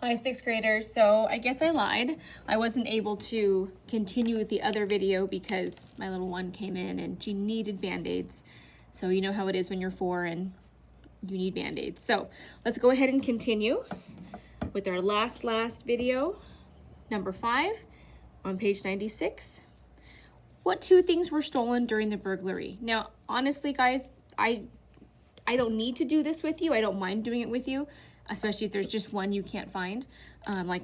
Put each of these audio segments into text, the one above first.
Hi, sixth graders. So I guess I lied. I wasn't able to continue with the other video because my little one came in and she needed Band-Aids. So you know how it is when you're 4 and you need Band-Aids. So let's go ahead and continue with our last video, number 5 on page 96. What 2 things were stolen during the burglary? Now, honestly, guys, I don't need to do this with you. I don't mind doing it with you, especially if there's just one you can't find. Like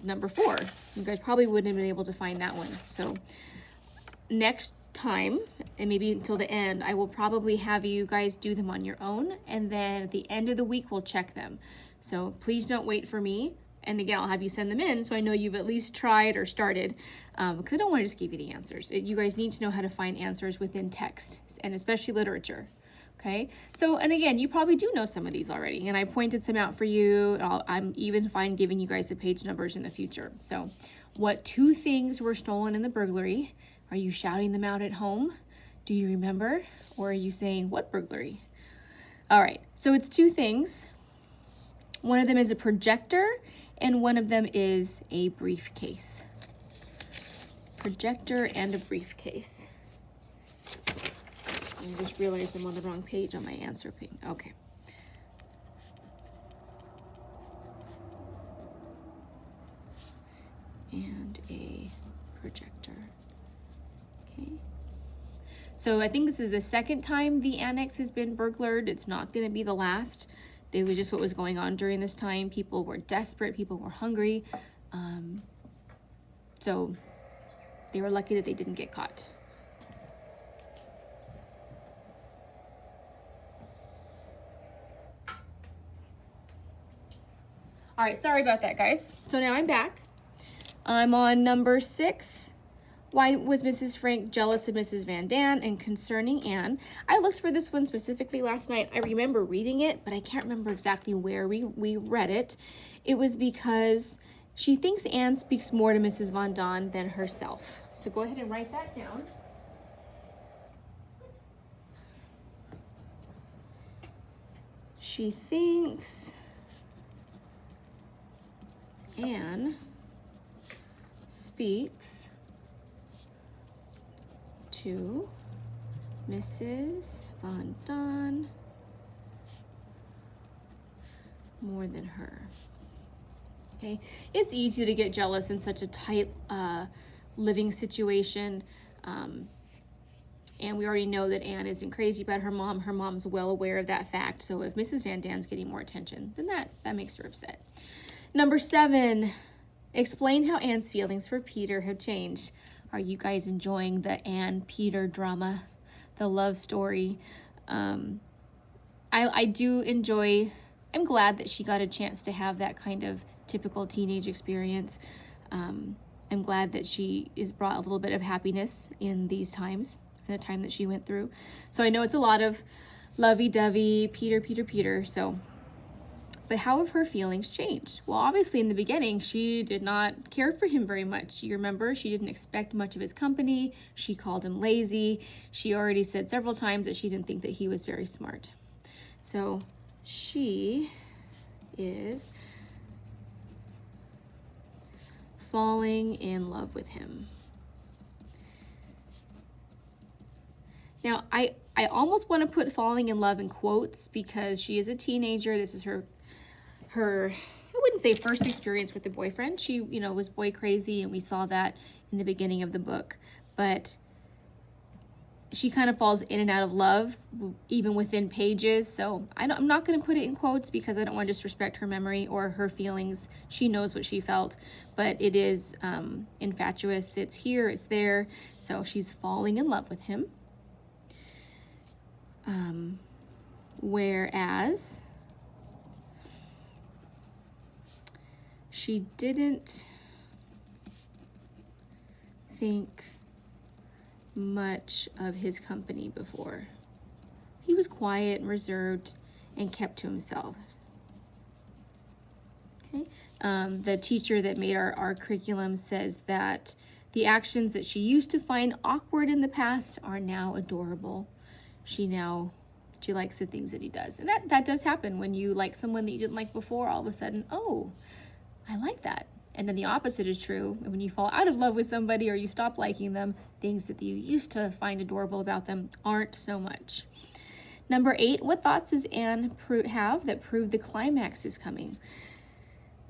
number 4, you guys probably wouldn't have been able to find that one. So next time, and maybe until the end, I will probably have you guys do them on your own, and then at the end of the week, we'll check them. So please don't wait for me. And again, I'll have you send them in so I know you've at least tried or started, because I don't want to just give you the answers. You guys need to know how to find answers within text, and especially literature. Okay, so, and again, you probably do know some of these already, and I pointed some out for you. I'm even fine giving you guys the page numbers in the future. So, what 2 things were stolen in the burglary? Are you shouting them out at home? Do you remember? Or are you saying, what burglary? All right, so it's 2 things. One of them is a projector, and one of them is a briefcase. Projector and a briefcase. I just realized I'm on the wrong page on my answer page. Okay. And a projector. Okay. So I think this is the second time the annex has been burglared. It's not going to be the last. It was just what was going on during this time. People were desperate. People were hungry. So they were lucky that they didn't get caught. All right, sorry about that, guys. So now I'm back. I'm on number 6. Why was Mrs. Frank jealous of Mrs. Van Daan? And concerning Anne, I looked for this one specifically last night. I remember reading it, but I can't remember exactly where we read it. It was because she thinks Anne speaks more to Mrs. Van Daan than herself. So go ahead and write that down. She thinks Anne speaks to Mrs. Van Daan more than her. Okay, it's easy to get jealous in such a tight living situation. And we already know that Anne isn't crazy about her mom. Her mom's well aware of that fact. So if Mrs. Van Daan's getting more attention, then that makes her upset. Number 7, explain how Anne's feelings for Peter have changed. Are you guys enjoying the Anne-Peter drama, the love story? I do enjoy, I'm glad that she got a chance to have that kind of typical teenage experience. I'm glad that she is brought a little bit of happiness in these times, in the time that she went through. So I know it's a lot of lovey-dovey, Peter, so... But how have her feelings changed? Well, obviously in the beginning, she did not care for him very much. You remember, she didn't expect much of his company. She called him lazy. She already said several times that she didn't think that he was very smart. So she is falling in love with him. Now, I almost want to put falling in love in quotes because she is a teenager. This is her, I wouldn't say first experience with the boyfriend. She, was boy crazy, and we saw that in the beginning of the book. But she kind of falls in and out of love, even within pages. So I'm not going to put it in quotes because I don't want to disrespect her memory or her feelings. She knows what she felt, but it is infatuous. It's here, it's there. So she's falling in love with him. Whereas she didn't think much of his company before. He was quiet and reserved and kept to himself. Okay. The teacher that made our curriculum says that the actions that she used to find awkward in the past are now adorable. She likes the things that he does. And that does happen when you like someone that you didn't like before. All of a sudden, oh, I like that. And then the opposite is true. When you fall out of love with somebody or you stop liking them, things that you used to find adorable about them aren't so much. Number 8, what thoughts does Anne have that prove the climax is coming?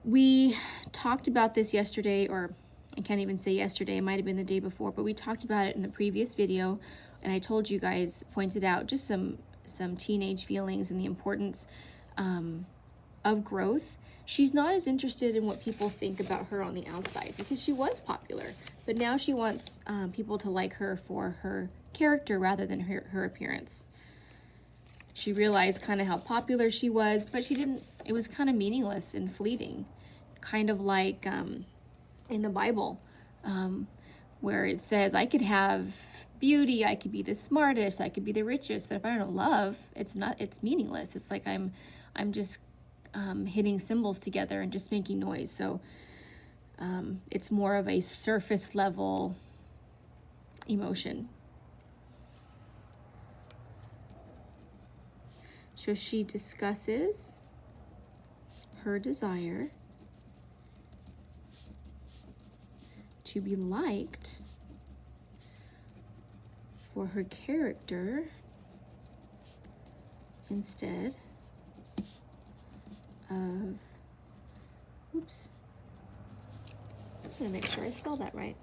We talked about this yesterday, or I can't even say yesterday, it might have been the day before, but we talked about it in the previous video, and I told you guys, pointed out just some teenage feelings and the importance of growth. She's not as interested in what people think about her on the outside because she was popular, but now she wants people to like her for her character rather than her appearance. She realized kind of how popular she was, but she didn't, it was kind of meaningless and fleeting. Kind of like in the Bible, where it says, I could have beauty, I could be the smartest, I could be the richest, but if I don't know love, it's meaningless. It's like I'm just hitting symbols together and just making noise. So it's more of a surface level emotion. So she discusses her desire to be liked for her character instead of, oops, I'm gonna make sure I spell that right.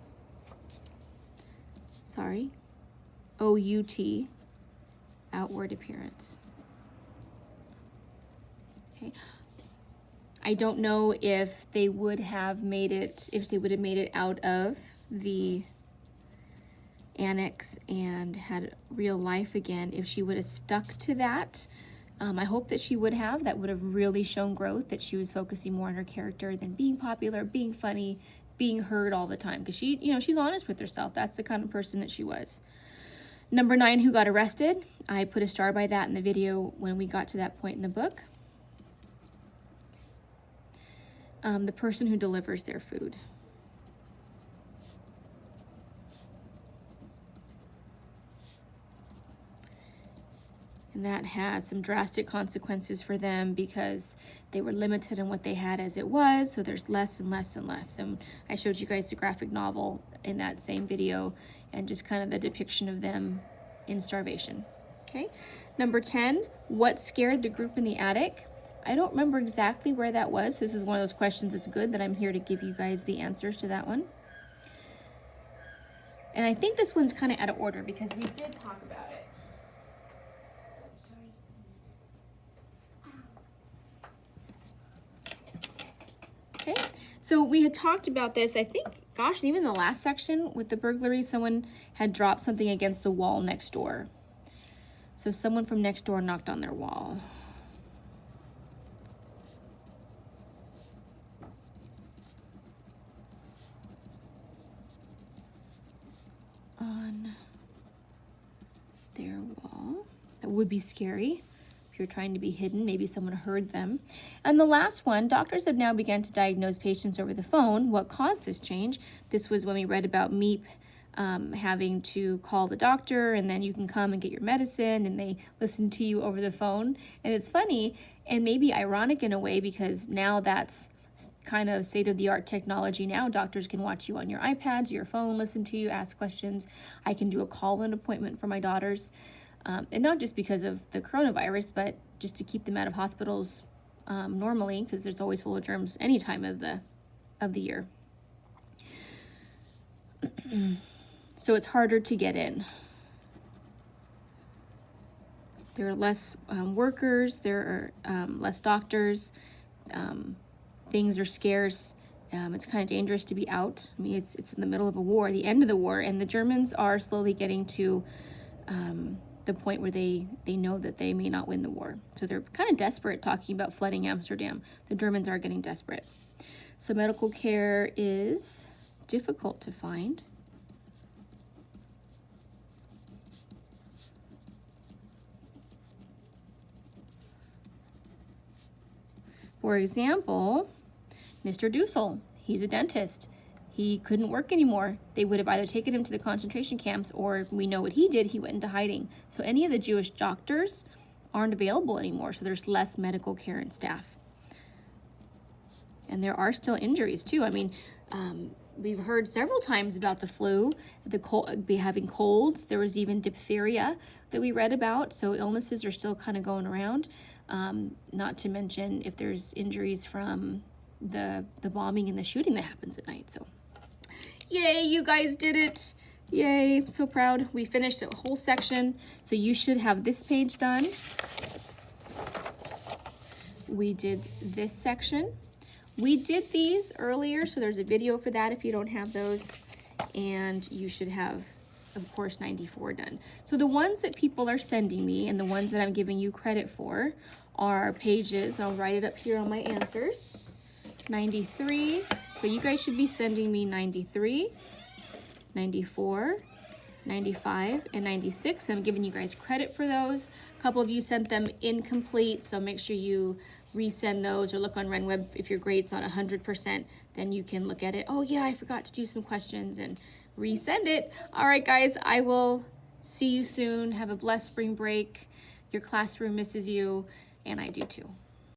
Sorry, O-U-T, outward appearance. Okay. I don't know if they would have made it, out of the annex and had real life again, if she would have stuck to that. I hope that she would have. That would have really shown growth, that she was focusing more on her character than being popular, being funny, being heard all the time. Because she, she's honest with herself. That's the kind of person that she was. Number 9, who got arrested? I put a star by that in the video when we got to that point in the book. The person who delivers their food. And that had some drastic consequences for them because they were limited in what they had as it was. So there's less and less and less. And I showed you guys the graphic novel in that same video and just kind of the depiction of them in starvation. Okay. Number 10, what scared the group in the attic? I don't remember exactly where that was. This is one of those questions that's good that I'm here to give you guys the answers to that one. And I think this one's kind of out of order because we did talk about it. Okay, so we had talked about this, I think, gosh, even the last section with the burglary, someone had dropped something against the wall next door. So someone from next door knocked on their wall. On their wall. That would be scary. If you're trying to be hidden, maybe someone heard them. And the last one, doctors have now begun to diagnose patients over the phone. What caused this change? This was when we read about Meep having to call the doctor and then you can come and get your medicine and they listen to you over the phone. And it's funny and maybe ironic in a way because now that's kind of state-of-the-art technology now. Doctors can watch you on your iPads, your phone, listen to you, ask questions. I can do a call-in appointment for my daughters. And not just because of the coronavirus, but just to keep them out of hospitals normally, because there's always full of germs any time of the year. So it's harder to get in. There are less workers, there are less doctors, things are scarce. It's kind of dangerous to be out. I mean, it's in the middle of a war, the end of the war, and the Germans are slowly getting to the point where they know that they may not win the war. So they're kind of desperate talking about flooding Amsterdam. The Germans are getting desperate. So medical care is difficult to find. For example, Mr. Dussel, he's a dentist. He couldn't work anymore. They would have either taken him to the concentration camps or we know what he did, he went into hiding. So any of the Jewish doctors aren't available anymore, so there's less medical care and staff. And there are still injuries too. I mean, we've heard several times about the flu, having colds. There was even diphtheria that we read about. So illnesses are still kind of going around. Not to mention if there's injuries from the bombing and the shooting that happens at night. So yay, you guys did it. Yay, I'm so proud. We finished a whole section. So you should have this page done. We did this section. We did these earlier, so there's a video for that if you don't have those. And you should have, of course, 94 done. So the ones that people are sending me and the ones that I'm giving you credit for are pages, and I'll write it up here on my answers. 93, so you guys should be sending me 93, 94, 95, and 96. I'm giving you guys credit for those. A couple of you sent them incomplete, so make sure you resend those or look on RenWeb. If your grade's not 100%, then you can look at it. Oh yeah, I forgot to do some questions, and resend it. All right, guys, I will see you soon. Have a blessed spring break. Your classroom misses you, and I do too.